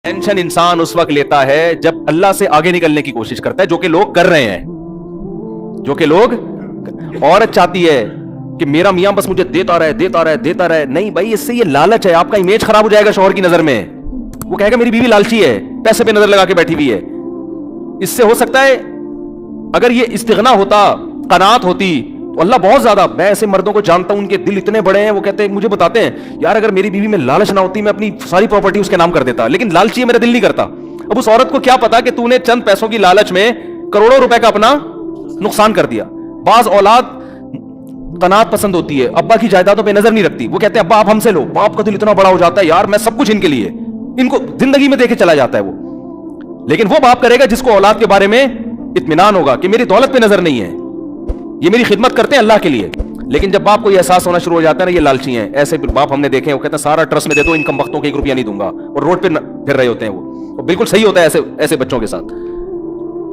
Tension انسان اس وقت لیتا ہے جب اللہ سے آگے نکلنے کی کوشش کرتا ہے، جو کہ لوگ کر رہے ہیں، جو کہ لوگ عورت چاہتی ہے کہ میرا میاں بس مجھے دیتا رہے. نہیں بھائی، اس سے یہ لالچ ہے، آپ کا امیج خراب ہو جائے گا شوہر کی نظر میں. وہ کہے گا میری بیوی لالچی ہے، پیسے پہ نظر لگا کے بیٹھی ہوئی ہے. اس سے ہو سکتا ہے اگر یہ استغنا ہوتا، قناعت ہوتی تو اللہ بہت زیادہ. میں ایسے مردوں کو جانتا ہوں، ان کے دل اتنے بڑے ہیں، وہ کہتے ہیں، مجھے بتاتے ہیں یار اگر میری بیوی میں لالچ نہ ہوتی میں اپنی ساری پراپرٹی اس کے نام کر دیتا، لیکن لالچی ہے، میرا دل نہیں کرتا. اب اس عورت کو کیا پتا کہ تو نے چند پیسوں کی لالچ میں کروڑوں روپے کا اپنا نقصان کر دیا. بعض اولاد قناعت پسند ہوتی ہے، ابا کی جائیدادوں پہ نظر نہیں رکھتی. وہ کہتے ہیں ابا آپ ہم سے لو. باپ کا دل اتنا بڑا ہو جاتا ہے، یار میں سب کچھ ان کے لیے، ان کو زندگی میں دے کے چلا جاتا ہے وہ. لیکن وہ باپ کرے گا جس کو اولاد کے بارے میں اطمینان ہوگا کہ میری دولت پہ نظر نہیں ہے، یہ میری خدمت کرتے ہیں اللہ کے لیے. لیکن جب باپ کو یہ احساس ہونا شروع ہو جاتا ہے نا یہ لالچی ہیں، ایسے باپ ہم نے دیکھے ہیں، وہ کہتے ہیں سارا ٹرسٹ میں دے دو، ان کم وقتوں کے 1 روپیہ نہیں دوں گا، اور روڈ پہ پھر رہے ہوتے ہیں وہ بالکل صحیح ہوتا ہے ایسے بچوں کے ساتھ.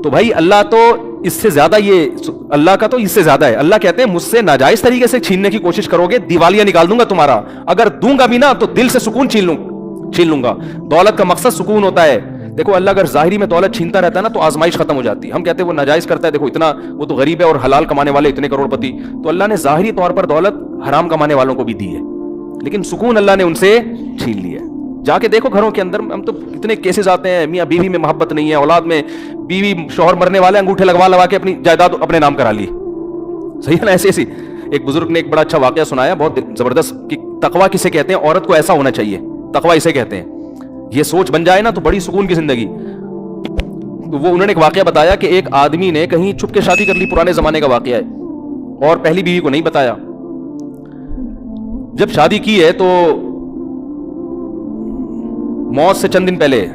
تو بھائی اللہ تو اس سے زیادہ، یہ اللہ کا تو اس سے زیادہ ہے. اللہ کہتے ہیں مجھ سے ناجائز طریقے سے چھیننے کی کوشش کرو گے، دیوالیاں نکال دوں گا تمہارا. اگر دوں گا بھی نا تو دل سے سکون چھین لوں گا. دولت کا مقصد سکون ہوتا ہے. دیکھو اللہ اگر ظاہری میں دولت چھینتا رہتا ہے نا تو آزمائش ختم ہو جاتی ہے. ہم کہتے ہیں وہ ناجائز کرتا ہے، دیکھو اتنا وہ تو غریب ہے اور حلال کمانے والے اتنے کروڑ پتی. تو اللہ نے ظاہری طور پر دولت حرام کمانے والوں کو بھی دی ہے، لیکن سکون اللہ نے ان سے چھین لیا ہے. جا کے دیکھو گھروں کے اندر، ہم تو اتنے کیسز آتے ہیں، میاں بیوی میں محبت نہیں ہے، اولاد میں بیوی شوہر مرنے والے انگوٹھے لگوا کے اپنی جائیداد اپنے نام کرا لی. صحیح ہے نا؟ ایسے ایک بزرگ نے ایک بڑا اچھا واقعہ سنایا، بہت زبردست، کہ تقویٰ کسے کہتے ہیں، عورت کو ایسا ہونا چاہیے، تقویٰ اسے کہتے ہیں. یہ سوچ بن جائے نا تو بڑی سکون کی زندگی. تو وہ انہوں نے ایک واقعہ بتایا کہ ایک آدمی نے کہیں چھپ کے شادی کر لی، پرانے زمانے کا واقعہ ہے، اور پہلی بیوی کو نہیں بتایا. جب شادی کی ہے تو موت سے چند دن پہلے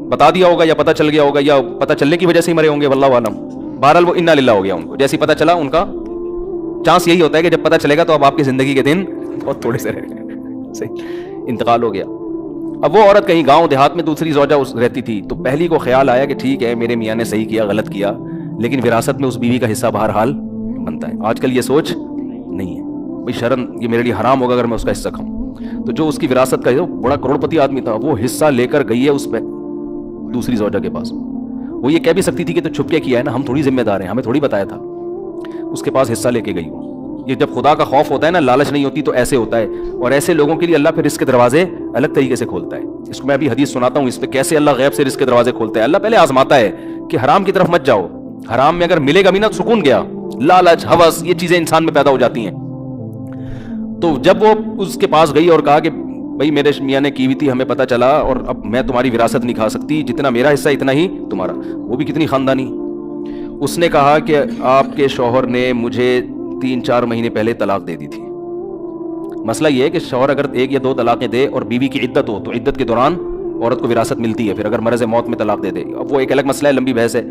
بتا دیا ہوگا، یا پتہ چل گیا ہوگا، یا پتہ چلنے کی وجہ سے ہی مرے ہوں گے، واللہ عالم. بہرحال وہ انا للہ ہو گیا ان کو. جیسے پتہ چلا، ان کا چانس یہی ہوتا ہے کہ جب پتہ چلے گا تو اب آپ کی زندگی کے دن بہت تھوڑے سے رہ گئے، انتقال ہو گیا. اب وہ عورت کہیں گاؤں دیہات میں دوسری زوجہ رہتی تھی، تو پہلی کو خیال آیا کہ ٹھیک ہے میرے میاں نے صحیح کیا، غلط کیا، لیکن وراثت میں اس بیوی کا حصہ بہرحال بنتا ہے. آج کل یہ سوچ نہیں ہے، بھائی شرم، یہ میرے لیے حرام ہوگا اگر میں اس کا حصہ کھاؤں. تو جو اس کی وراثت کا بڑا کروڑ پتی آدمی تھا، وہ حصہ لے کر گئی ہے اس پہ دوسری زوجہ کے پاس. وہ یہ کہہ بھی سکتی تھی کہ تو چھپ کے کیا ہے نا، ہم تھوڑی ذمہ دار ہیں، ہمیں تھوڑی بتایا تھا. اس کے پاس حصہ لے کے گئی. یہ جب خدا کا خوف ہوتا ہے نا، لالچ نہیں ہوتی، تو ایسے ہوتا ہے. اور ایسے لوگوں کے لیے اللہ پھر رزق کے دروازے الگ طریقے سے کھولتا ہے. اس کو میں ابھی حدیث سناتا ہوں، اس پہ کیسے اللہ غیب سے رزق کے دروازے کھولتا ہے. اللہ پہلے آزماتا ہے کہ حرام کی طرف مت جاؤ، حرام میں اگر ملے گا بھی نا سکون گیا. لالچ، ہوس، یہ چیزیں انسان میں پیدا ہو جاتی ہیں. تو جب وہ اس کے پاس گئی اور کہا کہ بھائی میرے میاں نے کی ہوئی تھی، ہمیں پتہ چلا، اور اب میں تمہاری وراثت نہیں کھا سکتی، جتنا میرا حصہ اتنا ہی تمہارا. وہ بھی کتنی خاندانی. اس نے کہا کہ آپ کے شوہر نے مجھے 3-4 مہینے پہلے طلاق دے دی تھی. مسئلہ یہ ہے کہ شوہر اگر 1 یا 2 طلاقیں دے اور بیوی کی عدت ہو تو عدت کے دوران عورت کو وراثت ملتی ہے. پھر اگر مرض موت میں طلاق دے دے، اب وہ ایک الگ مسئلہ ہے، لمبی بحث ہے.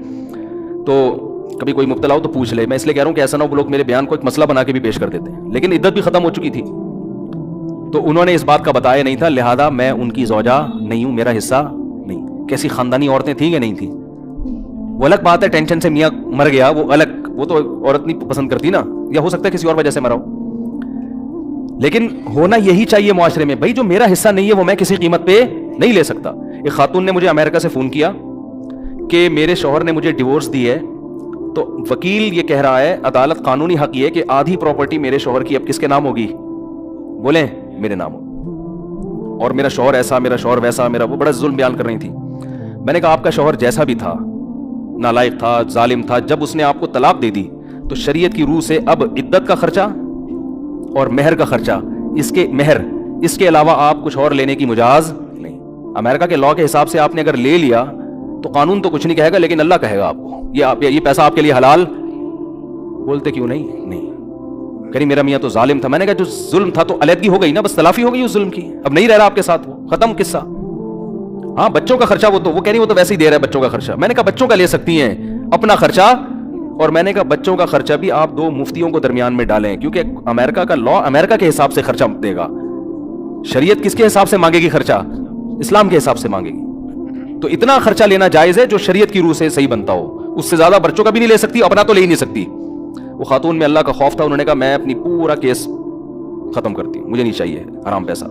تو کبھی کوئی مبتلا ہو تو پوچھ لے. میں اس لیے کہہ رہا ہوں کہ ایسا نہ ہو کہ لوگ میرے بیان کو ایک مسئلہ بنا کے بھی پیش کر دیتے ہیں، لیکن عدت بھی ختم ہو چکی تھی. تو انہوں نے اس بات کا بتایا نہیں تھا، لہذا میں ان کی زوجہ نہیں ہوں، میرا حصہ نہیں. کیسی خاندانی عورتیں تھیں کہ نہیں تھیں. وہ الگ بات ہے، ٹینشن سے میاں مر گیا، وہ الگ، وہ تو عورت نہیں پسند کرتی نا، یا ہو سکتا ہے کسی اور وجہ سے مرا ہو. لیکن ہونا یہی چاہیے معاشرے میں، بھائی جو میرا حصہ نہیں ہے وہ میں کسی قیمت پہ نہیں لے سکتا. ایک خاتون نے مجھے امریکہ سے فون کیا کہ میرے شوہر نے مجھے ڈیورس دی ہے، تو وکیل یہ کہہ رہا ہے، عدالت قانونی حق یہ ہے کہ آدھی پراپرٹی میرے شوہر کی اب کس کے نام ہوگی؟ بولیں میرے نام ہو. اور میرا شوہر ایسا، میرا شوہر ویسا، میرا وہ بڑا ظلم بیان کر رہی تھی. میں نے کہا آپ کا شوہر جیسا بھی تھا، نالائق تھا، ظالم تھا، جب اس نے آپ کو طلاق دے دی تو شریعت کی روح سے اب عدت کا خرچہ اور مہر کا خرچہ، اس کے علاوہ آپ کچھ اور لینے کی مجاز نہیں. امریکہ کے لا کے حساب سے آپ نے اگر لے لیا تو قانون تو کچھ نہیں کہے گا، لیکن اللہ کہے گا آپ کو یہ پیسہ آپ کے لیے حلال. بولتے کیوں نہیں کہیں میرا میاں تو ظالم تھا. میں نے کہا جو ظلم تھا تو علیحدگی ہو گئی نا، بس تلافی ہو گئی اس ظلم کی، اب نہیں رہ رہا آپ کے ساتھ، وہ ختم قصہ. ہاں بچوں کا خرچہ وہ کہہ رہی وہ تو ویسے ہی دے رہا ہے بچوں کا خرچہ. میں نے کہا بچوں کا لے سکتی ہیں اپنا خرچہ، اور میں نے کہا بچوں کا خرچہ بھی آپ 2 مفتیوں کو درمیان میں ڈالیں، کیونکہ امریکہ کا لا امریکہ کے حساب سے خرچہ دے گا. شریعت کس کے حساب سے مانگے گی خرچہ؟ اسلام کے حساب سے مانگے گی. تو اتنا خرچہ لینا جائز ہے جو شریعت کی روح سے صحیح بنتا ہو. اس سے زیادہ بچوں کا بھی نہیں لے سکتی، اپنا تو لے ہی نہیں سکتی. وہ خاتون میں اللہ کا خوف تھا، انہوں نے کہا میں اپنی پورا کیس ختم کرتی ہوں، مجھے نہیں چاہیے حرام پیسہ.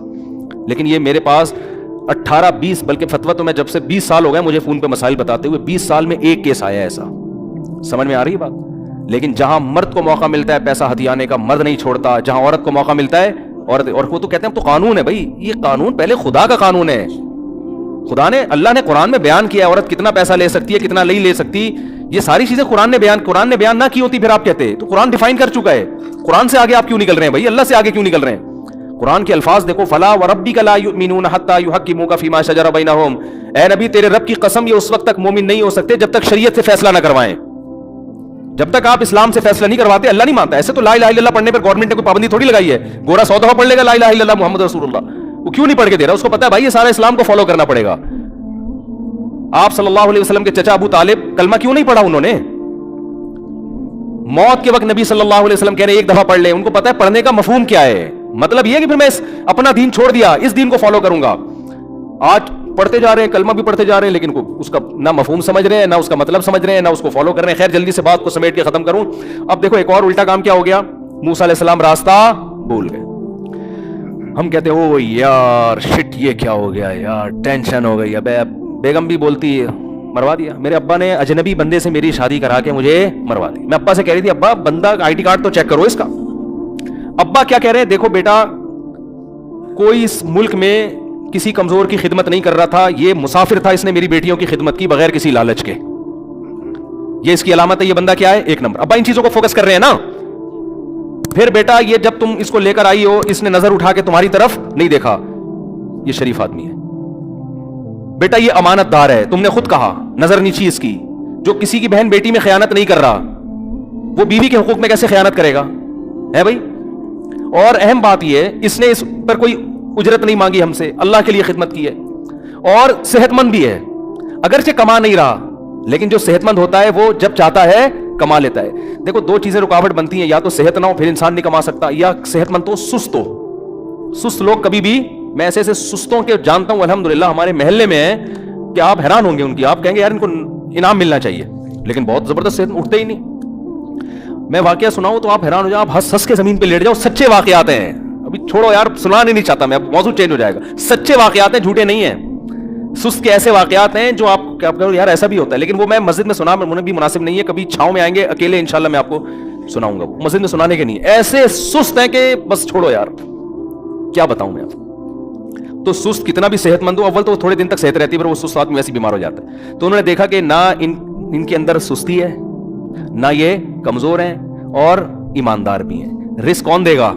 لیکن یہ میرے پاس 18-20 بلکہ فتویٰ تو میں جب سے 20 سال ہو گئے مجھے فون پہ مسائل بتاتے ہوئے, 20 سال میں ایک کیس آیا ایسا. سمجھ میں آ رہی ہے بات؟ لیکن جہاں مرد کو موقع ملتا ہے پیسہ ہتھیانے کا, مرد نہیں چھوڑتا. جہاں عورت کو موقع ملتا ہے عورت, اور وہ تو کہتے ہیں تو قانون ہے بھائی, یہ قانون پہلے خدا کا قانون ہے. خدا نے, اللہ نے قرآن میں بیان کیا عورت کتنا پیسہ لے سکتی ہے کتنا نہیں لے سکتی. یہ ساری چیزیں قرآن نے بیان نہ کی ہوتی پھر آپ کہتے. تو قرآن ڈیفائن کر چکا ہے. قرآن سے آگے آپ کیوں نکل رہے ہیں بھائی, اللہ سے آگے کیوں نکل رہے ہیں؟ قرآن کے الفاظ دیکھو, فلا وربک لا یؤمنون حتی یحکموک فیما شجر بینہم. اے نبی تیرے رب کی قسم یہ اس وقت تک مومن نہیں ہو سکتے جب تک شریعت سے فیصلہ نہ کروائیں. جب تک آپ اسلام سے فیصلہ نہیں کرواتے اللہ نہیں مانتا. ایسے تو لا الہ الا اللہ پڑھنے پر گورنمنٹ نے کوئی پابندی تھوڑی لگائی ہے. گورا 100 دفعہ پڑھ لے گا لا الہ الا اللہ محمد رسول اللہ, وہ کیوں نہیں پڑھ کے دے رہا؟ اس کو پتا ہے بھائی یہ سارا اسلام کو فالو کرنا پڑے گا. آپ صلی اللہ علیہ وسلم کے چچا ابو طالب کلمہ کیوں نہیں پڑھا انہوں نے؟ موت کے وقت نبی صلی اللہ علیہ وسلم کہہ رہے ایک دفعہ پڑھ لے. ان کو پتا ہے پڑھنے کا مفہوم کیا ہے. مطلب یہ کہ پھر میں اپنا دین چھوڑ دیا, اس دین کو فالو کروں گا. آج پڑھتے جا رہے ہیں, کلمہ بھی پڑھتے جا رہے ہیں, لیکن اس کا نہ مفہوم سمجھ رہے ہیں, نہ اس کا مطلب سمجھ رہے ہیں, نہ اس کو فالو کر رہے ہیں. خیر جلدی سے بات کو سمیٹ کے ختم کروں. اب دیکھو ایک اور الٹا کام کیا ہو گیا, موسیٰ علیہ السلام راستہ بھول گئے. ہم کہتے ہیں او یار شٹ یہ کیا ہو گیا یار, ٹینشن ہو گئی. اب بیگم بھی بولتی ہے مروا دیا. میرے ابا نے اجنبی بندے سے میری شادی کرا کے مجھے مروا دی. میں ابا سے کہہ رہی تھی ابا بندہ آئی ڈی کارڈ تو چیک کرو اس کا. ابا کیا کہہ رہے ہیں, دیکھو بیٹا کوئی اس ملک میں کسی کمزور کی خدمت نہیں کر رہا تھا, یہ مسافر تھا, اس نے میری بیٹیوں کی خدمت کی بغیر کسی لالچ کے. یہ اس کی علامت ہے. یہ بندہ کیا ہے, ایک نمبر. ابا ان چیزوں کو فوکس کر رہے ہیں نا. پھر بیٹا یہ جب تم اس کو لے کر آئی ہو اس نے نظر اٹھا کے تمہاری طرف نہیں دیکھا, یہ شریف آدمی ہے. بیٹا یہ امانت دار ہے, تم نے خود کہا نظر نیچی اس کی. جو کسی کی بہن بیٹی میں خیانت نہیں کر رہا وہ بیوی کے حقوق میں کیسے خیانت کرے گا, ہے بھائی. اور اہم بات یہ ہے اس نے اس پر کوئی اجرت نہیں مانگی ہم سے, اللہ کے لیے خدمت کی ہے. اور صحت مند بھی ہے, اگرچہ کما نہیں رہا لیکن جو صحت مند ہوتا ہے وہ جب چاہتا ہے کما لیتا ہے. دیکھو دو چیزیں رکاوٹ بنتی ہیں, یا تو صحت نہ ہو پھر انسان نہیں کما سکتا, یا صحت مند تو سست ہو. سست لوگ کبھی بھی, میں ایسے ایسے سستوں کے جانتا ہوں الحمدللہ ہمارے محلے میں ہیں کہ آپ حیران ہوں گے ان کی. آپ کہیں گے یار ان کو انعام ملنا چاہیے, لیکن بہت زبردست صحت اٹھتے ہی نہیں. میں واقعہ سناؤں تو آپ حیران ہو جائیں, آپ ہنس ہنس کے زمین پہ لیٹ جاؤ. سچے واقعات ہیں, ابھی چھوڑو یار سنانے نہیں چاہتا میں, اب موضوع چینج ہو جائے گا. سچے واقعات ہیں, جھوٹے نہیں ہیں. سست کے ایسے واقعات ہیں جو آپ کہو یار ایسا بھی ہوتا ہے, لیکن وہ میں مسجد میں سنا مجھے بھی مناسب نہیں ہے. کبھی چھاؤں میں آئیں گے اکیلے انشاءاللہ میں آپ کو سناؤں گا. مسجد میں سنانے کے نہیں, ایسے سست ہیں کہ بس چھوڑو یار کیا بتاؤں میں آپ. تو سست کتنا بھی صحت مند ہو, اول تو تھوڑے دن تک صحت رہتی ہے, پھر وہ سست آدمی ویسے بیمار ہو جاتا ہے. تو انہوں نے دیکھا کہ نہ ان کے اندر سستی ہے, نہ یہ کمزور ہیں, اور ایماندار بھی ہیں. رزق کون دے گا؟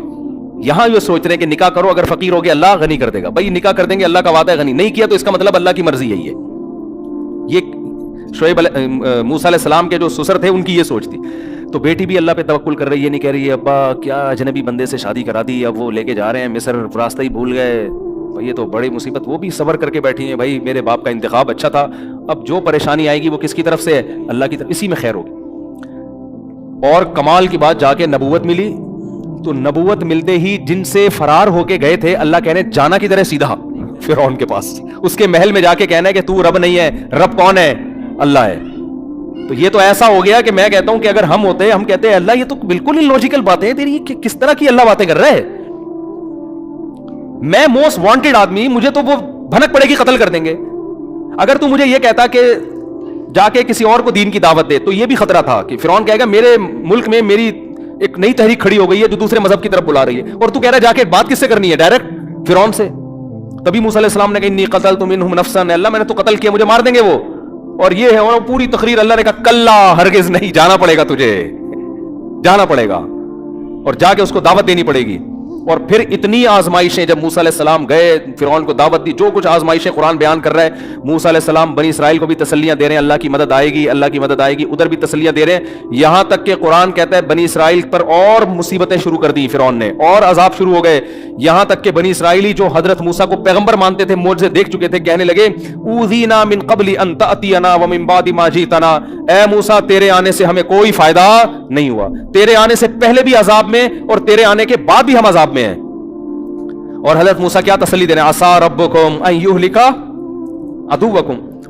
یہاں یہ سوچ رہے ہیں کہ نکاح کرو, اگر فقیر ہو گیا اللہ غنی کر دے گا. بھائی نکاح کر دیں گے, اللہ کا وعدہ ہے غنی, نہیں کیا تو اس کا مطلب اللہ کی مرضی یہی ہے. یہ شعیب موسیٰ علیہ السلام کے جو سسر تھے ان کی یہ سوچ تھی. تو بیٹی بھی اللہ پہ توکل کر رہی ہے, نہیں کہہ رہی ہے ابا کیا اجنبی بندے سے شادی کرا دی, اب وہ لے کے جا رہے ہیں مصر, راستہ ہی بھول گئے, یہ تو بڑی مصیبت. وہ بھی صبر کر کے بیٹھی ہیں, بھائی میرے باپ کا انتخاب اچھا تھا, اب جو پریشانی آئے گی وہ کس کی طرف سے ہے, اللہ کی طرف, اسی میں خیر ہوگی. اور کمال کی بات جا کے نبوت ملی. تو نبوت ملتے ہی جن سے فرار ہو کے گئے تھے, اللہ کہنے جانا کدھر ہے, سیدھا فرعون کے پاس, اس کے محل میں جا کے کہنا ہے کہ تو رب نہیں ہے, رب کون ہے, اللہ ہے. تو یہ تو ایسا ہو گیا کہ میں کہتا ہوں کہ اگر ہم ہوتے, ہم کہتے ہیں اللہ یہ تو بالکل ہی لوجیکل بات ہے تیری, کس طرح کی اللہ باتیں کر رہا ہے. میں موسٹ وانٹیڈ آدمی, مجھے تو وہ بھنک پڑے گی قتل کر دیں گے. اگر تو مجھے یہ کہتا کہ جا کے کسی اور کو دین کی دعوت دے, تو یہ بھی خطرہ تھا کہ فرعون کہے گا میرے ملک میں میری ایک نئی تحریک کھڑی ہو گئی ہے جو دوسرے مذہب کی طرف بلا رہی ہے, اور تو کہہ رہا ہے جا کے بات کس سے کرنی ہے, ڈائریکٹ فرعون سے. تبھی موسیٰ علیہ السلام نے کہا انی قتلت منہم نفسا, اللہ میں نے تو قتل کیا, مجھے مار دیں گے وہ. اور یہ ہے, اور پوری تقریر اللہ نے کہا کلا ہرگز نہیں, جانا پڑے گا تجھے, جانا پڑے گا, اور جا کے اس کو دعوت دینی پڑے گی. اور پھر اتنی آزمائشیں, جب موسیٰ علیہ السلام گئے فرعون کو دعوت دی, جو کچھ آزمائشیں قرآن بیان کر رہا ہے. موسیٰ علیہ السلام بنی اسرائیل کو بھی تسلیاں دے رہے ہیں, اللہ کی مدد آئے گی, اللہ کی مدد آئے گی, ادھر بھی تسلیاں دے رہے ہیں. یہاں تک کہ قرآن کہتا ہے بنی اسرائیل پر اور مصیبتیں شروع کر دی فرعون نے, اور عذاب شروع ہو گئے. یہاں تک کہ بنی اسرائیلی جو حضرت موسیٰ کو پیغمبر مانتے تھے, معجزے دیکھ چکے تھے, کہنے لگے اوذینا من قبل ان تأتینا ومن بعد ما جئتنا, اے موسیٰ تیرے آنے سے ہمیں کوئی فائدہ نہیں ہوا, تیرے آنے سے پہلے بھی عذاب میں اور تیرے آنے کے بعد بھی ہم عذاب میں ہیں. اور حضرت موسیٰ کیا تسلی دے رہے ہیں, عسیٰ ربکم ان یہلک عدوکم,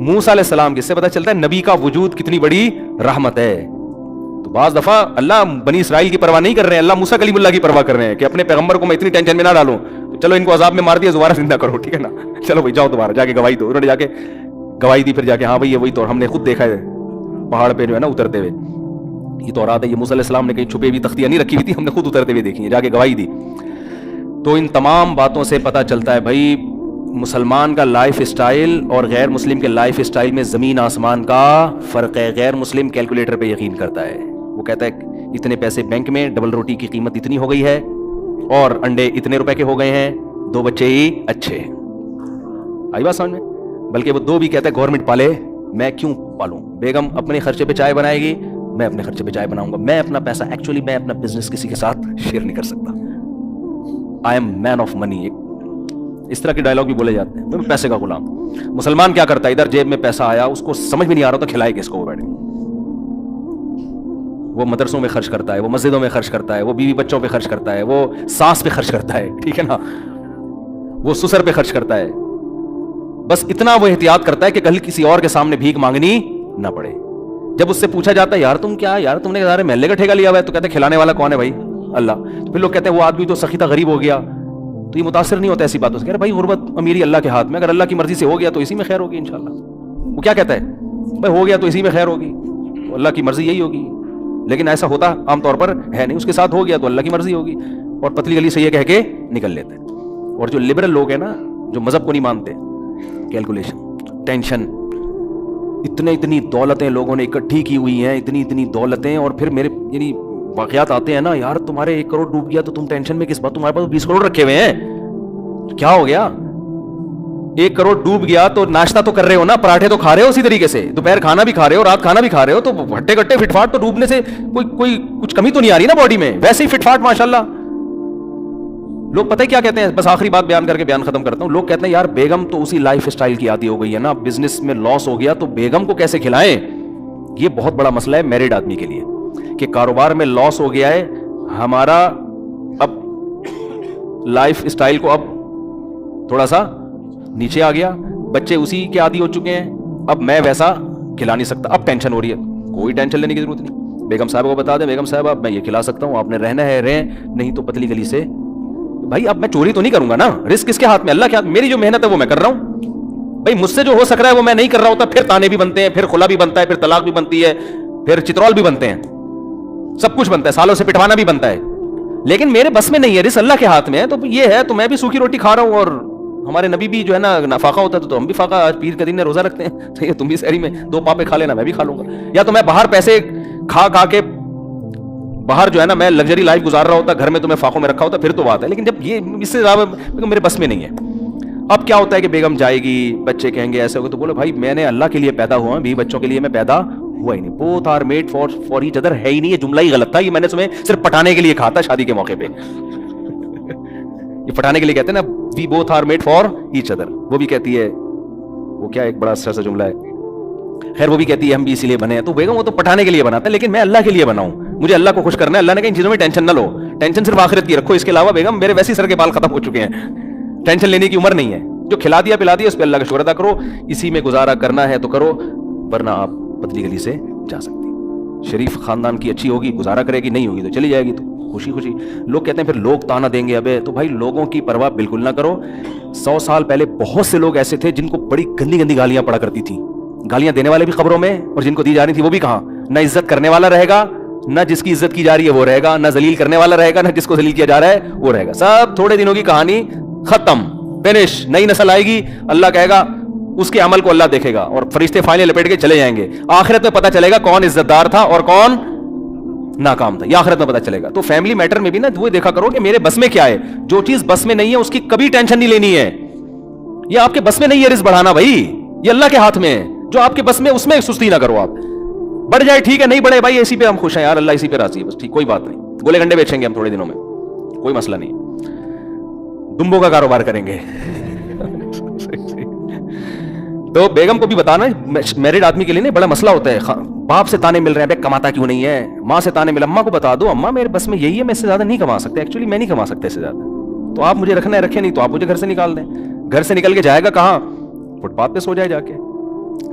موسیٰ علیہ السلام, کس سے پتہ چلتا ہے نبی کا وجود کتنی بڑی رحمت ہے. تو بعض دفعہ اللہ بنی اسرائیل کی پرواہ نہیں کر رہے ہیں, اللہ موسیٰ کلیم اللہ کی پرواہ کر رہے ہیں کہ اپنے پیغمبر کو میں اتنی ٹینشن میں نہ ڈالوں, تو چلو ان کو عذاب میں مار دیا, دوبارہ زندہ کرو, ٹھیک ہے نا, چلو بھائی جاؤ دوبارہ جا کے گواہی دو. انہوں نے جا کے گواہی دی, پھر جا کے ہاں بھائی یہ وہی تو ہم نے خود دیکھا ہے پہاڑ پہ جو ہے نا اترتے ہوئے, یہ تورات ہے, یہ موسیٰ علیہ السلام نے کہیں چھپے ہوئی تختیاں نہیں رکھی ہوئی تھی, ہم نے خود اترتے ہوئے دیکھی ہیں, جا کے گواہی دی. تو ان تمام باتوں سے پتہ چلتا ہے بھائی مسلمان کا لائف اسٹائل اور غیر مسلم کے لائف اسٹائل میں زمین آسمان کا فرق ہے. غیر مسلم کیلکولیٹر پہ یقین کرتا ہے, وہ کہتا ہے اتنے پیسے بینک میں, ڈبل روٹی کی قیمت اتنی ہو گئی ہے, اور انڈے اتنے روپے کے ہو گئے ہیں, 2 بچے ہی اچھے. آئی بات سمجھ میں؟ بلکہ وہ 2 بھی کہتا ہے گورنمنٹ پالے, میں کیوں پالوں. بیگم اپنے خرچے پہ چائے بنائے گی, میں اپنے خرچے پہ چائے بناؤں گا. میں اپنا پیسہ ایکچولی میں اپنا بزنس کسی کے ساتھ شیئر نہیں کر سکتا. I am main of money, اس طرح کے ڈائلاگ بھی بولے جاتے ہیں, میں پیسے کا غلام. مسلمان کیا کرتا ہے, ادھر جیب میں پیسہ آیا, اس کو سمجھ میں نہیں آ رہا تو کھلائے کس کو, وہ بیٹھے وہ مدرسوں میں خرچ کرتا ہے, وہ مسجدوں میں خرچ کرتا ہے, وہ بیوی بچوں پہ خرچ کرتا ہے, وہ ساس پہ خرچ کرتا ہے, ٹھیک ہے نا, وہ سسر پہ خرچ کرتا ہے. بس اتنا وہ احتیاط کرتا ہے کہ کل کسی اور کے سامنے بھیک مانگنی نہ پڑے. جب اس سے پوچھا جاتا ہے یار تم کیا, یار تم نے سارے محلے کا ٹھیکہ لیا ہوا ہے, تو کہتے ہیں کھلانے والا کون ہے بھائی, اللہ. تو پھر لوگ کہتے ہیں وہ آدمی تو سخی تھا, غریب ہو گیا. تو یہ متاثر نہیں ہوتا ایسی باتوں سے, کہ بھائی غربت امیری اللہ کے ہاتھ میں, اگر اللہ کی مرضی سے ہو گیا تو اسی میں خیر ہوگی انشاءاللہ. وہ کیا کہتا ہے بھائی ہو گیا تو اسی میں خیر ہوگی, تو اللہ کی مرضی یہی ہوگی. لیکن ایسا ہوتا عام طور پر ہے نہیں, اس کے ساتھ ہو گیا تو اللہ کی مرضی ہوگی, اور پتلی گلی سے یہ کہہ کے نکل لیتے ہیں. اور جو لبرل لوگ ہیں نا, جو مذہب کو نہیں مانتے, کیلکولیشن, ٹینشن, اتنی دولتیں لوگوں نے اکٹھی کی ہوئی ہیں, اتنی دولتیں, اور پھر میرے یعنی واقعات آتے ہیں نا, یار تمہارے 1 کروڑ ڈوب گیا تو تم ٹینشن میں کس بات, تمہارے پاس 20 کروڑ رکھے ہوئے ہیں, کیا ہو گیا. 1 کروڑ ڈوب گیا تو ناشتہ تو کر رہے ہو نا, پراٹھے تو کھا رہے ہو اسی طریقے سے, دوپہر کھانا بھی کھا رہے ہو, رات کھانا بھی کھا رہے ہو, تو ہٹے کٹے فٹ فاٹ تو ڈوبنے سے کوئی کچھ کمی تو نہیں آ رہی نا باڈی میں, ویسے ہی فٹ فاٹ ماشاءاللہ. لوگ پتہ کیا کہتے ہیں, بس آخری بات بیان کر کے بیان ختم کرتا ہوں. لوگ کہتے ہیں یار بیگم تو اسی لائف اسٹائل کی عادی ہو گئی ہے نا, بزنس میں لاس ہو گیا تو بیگم کو کیسے کھلائیں. یہ بہت بڑا مسئلہ ہے میرڈ آدمی کے لیے, کہ کاروبار میں لاس ہو گیا ہے, ہمارا اب لائف اسٹائل کو اب تھوڑا سا نیچے آ گیا, بچے اسی کے عادی ہو چکے ہیں, اب میں ویسا کھلا نہیں سکتا, اب ٹینشن ہو رہی ہے. کوئی ٹینشن لینے کی ضرورت نہیں, بیگم صاحب کو بتا دیں, بیگم صاحب اب میں یہ کھلا سکتا ہوں, آپ نے رہنا ہے رہیں, نہیں تو پتلی گلی سے. بھائی اب میں چوری تو نہیں کروں گا نا, رسک کس کے ہاتھ میں, اللہ کے ہاتھ. میری جو محنت ہے وہ میں کر رہا ہوں بھائی, مجھ سے جو ہو سک رہا ہے وہ میں نہیں کر رہا ہوتا, پھر تانے بھی بنتے ہیں, پھر خلا بھی بنتا ہے, پھر طلاق بھی بنتی ہے, پھر چترول بھی بنتے ہیں, سب کچھ بنتا ہے, سالوں سے پٹوانا بھی بنتا ہے. لیکن میرے بس میں نہیں ہے, رزق اللہ کے ہاتھ میں ہے. تو یہ ہے, تو میں بھی سوکھی روٹی کھا رہا ہوں, اور ہمارے نبی بھی جو ہے نا فاقہ ہوتا ہے, تو ہم بھی فاقہ, آج پیر کے دن روزہ رکھتے ہیں, تو یہ تم بھی سحری میں 2 پاپے کھا لینا, میں بھی کھا لوں گا. یا تو میں باہر پیسے کھا کے باہر جو ہے نا میں لگژری لائف گزار رہا ہوتا, گھر میں تو میں فاقوں میں رکھا ہوتا, پھر تو بات ہے. لیکن جب یہ اس سے زیادہ میرے بس میں نہیں ہے. اب کیا ہوتا ہے کہ بیگم جائے گی, بچے کہیں گے ایسے ہوگا, تو بولو بھائی میں نے اللہ کے لیے پیدا ہوا, بھی بچوں کے لیے میں پیدا ہوا ہی نہیں. Both are made for each other ہے ہی نہیں, یہ جملہ ہی غلط تھا, یہ میں نے تمہیں صرف پٹانے کے لیے کہا تھا شادی کے موقع پہ. یہ پٹانے کے لیے کہتے ہیں نا, we both are made for each other. وہ بھی کہتی ہے, وہ کیا ایک بڑا اچھا سا جملہ ہے, خیر وہ بھی کہتی ہے ہم بھی اسی لیے بنے ہیں. تو بیگم وہ تو پٹانے کے لیے بناتا ہے, لیکن میں اللہ کے لیے بنا ہوں, مجھے اللہ کو خوش کرنا ہے. اللہ نے کہا ان چیزوں میں ٹینشن نہ لو, ٹینشن صرف آخرت کی رکھو, اس کے علاوہ بیگم میرے ویسے سر کے بال ختم ہو چکے ہیں, ٹینشن لینے کی عمر نہیں ہے. جو کھلا دیا پلا دیا اس پہ اللہ کا شکر ادا کرو, اسی میں گزارا کرنا ہے تو کرو, ورنہ آپ پتلی گلی سے جا سکتی. شریف خاندان کی اچھی ہوگی گزارا کرے گی, نہیں ہوگی تو چلی جائے گی, تو خوشی خوشی. لوگ کہتے ہیں پھر لوگ تانا دیں گے, ابے تو بھائی لوگوں کی پرواہ بالکل نہ کرو. 100 سال پہلے بہت سے لوگ ایسے تھے جن کو بڑی گندی گندی گالیاں پڑا کرتی تھیں, گالیاں دینے والے بھی قبروں میں, اور جن کو دی جا رہی تھی وہ بھی کہاں. نہ عزت کرنے والا رہے گا, نہ جس کی عزت کی جا رہی ہے وہ رہے گا, نہ ذلیل کرنے والا رہے گا, نہ جس کو ذلیل کیا جا رہا ہے وہ رہے گا. سب تھوڑے دنوں کی کہانی, ختم, فنش. نئی نسل آئے گی, اللہ کہے گا اس کے عمل کو اللہ دیکھے گا, اور فرشتے فائلیں لپیٹ کے چلے جائیں گے. آخرت میں پتہ چلے گا کون عزت دار تھا اور کون ناکام تھا, یہ آخرت میں پتہ چلے گا. تو فیملی میٹر میں بھی نا وہ دیکھا کرو کہ میرے بس میں کیا ہے. جو چیز بس میں نہیں ہے اس کی کبھی ٹینشن نہیں لینی ہے. یہ آپ کے بس میں نہیں ہے رزق بڑھانا بھائی, یہ اللہ کے ہاتھ میں ہے. جو آپ کے بس میں اس میں سستی نہ کرو. آپ بڑھ جائے ٹھیک ہے, نہیں بڑھے بھائی اسی پہ ہم خوش ہیں یار, اللہ اسی پہ راضی ہے بس, ٹھیک, کوئی بات نہیں. گولے گنڈے بیچیں گے ہم تھوڑے دنوں میں, کوئی مسئلہ نہیں. دمبوں کا کاروبار کریں گے. تو بیگم کو بھی بتانا, میرڈ آدمی کے لیے نہیں بڑا مسئلہ ہوتا ہے. باپ سے تانے مل رہے ہیں, کماتا کیوں نہیں ہے, ماں سے تانے مل, اماں کو بتا دو, اماں میرے بس میں یہی ہے, میں اس سے زیادہ نہیں کما سکتا, ایکچولی میں نہیں کما سکتا اس سے زیادہ, تو آپ مجھے رکھنا ہے رکھیں, نہیں تو آپ مجھے گھر سے نکال دیں. گھر سے نکل کے جائے گا کہاں, فٹ پاتھ پہ سو جائے جا کے,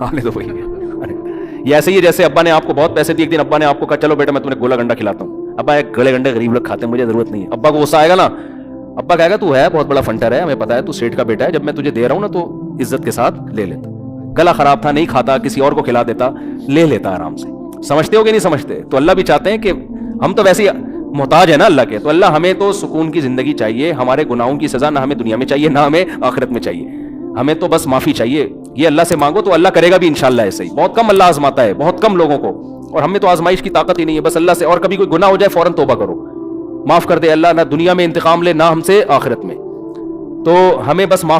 آنے دو بھائی. یہ ایسے ہی جیسے ابا نے آپ کو بہت پیسے دیے, ایک دن ابا نے آپ کو کہا چلو بیٹا میں تمہیں گولا گنڈا کھلاتا ہوں. ابا ایک گلے گنڈے غریب لوگ کھاتے ہیں, مجھے ضرورت نہیں ہے. ابا کو غصہ آئے گا نا, ابا کہے گا تو ہے بہت بڑا فنٹر ہے, ہمیں پتا ہے تو سیٹ کا بیٹا ہے, جب میں تجھے دے رہا ہوں نا تو عزت کے ساتھ لے لیتا. گلا خراب تھا نہیں کھاتا, کسی اور کو کھلا دیتا, لے لیتا آرام سے. سمجھتے ہو کہ نہیں سمجھتے؟ تو اللہ بھی چاہتے ہیں کہ ہم تو ویسے ہی محتاج ہے نا اللہ کے, تو اللہ ہمیں تو سکون کی زندگی چاہیے, ہمارے گناہوں کی سزا نہ ہمیں دنیا میں چاہیے نہ ہمیں آخرت میں چاہیے, ہمیں تو بس معافی چاہیے. یہ اللہ سے مانگو تو اللہ کرے گا بھی انشاءاللہ. ایسے ہی بہت کم اللہ آزماتا ہے, بہت کم لوگوں کو, اور ہمیں تو آزمائش کی طاقت ہی نہیں ہے. بس اللہ سے, اور کبھی کوئی گناہ ہو جائے فوراً توبہ کرو, معاف کر دے اللہ, نہ دنیا میں انتقام لے نہ ہم سے آخرت میں. تو ہمیں بس معاف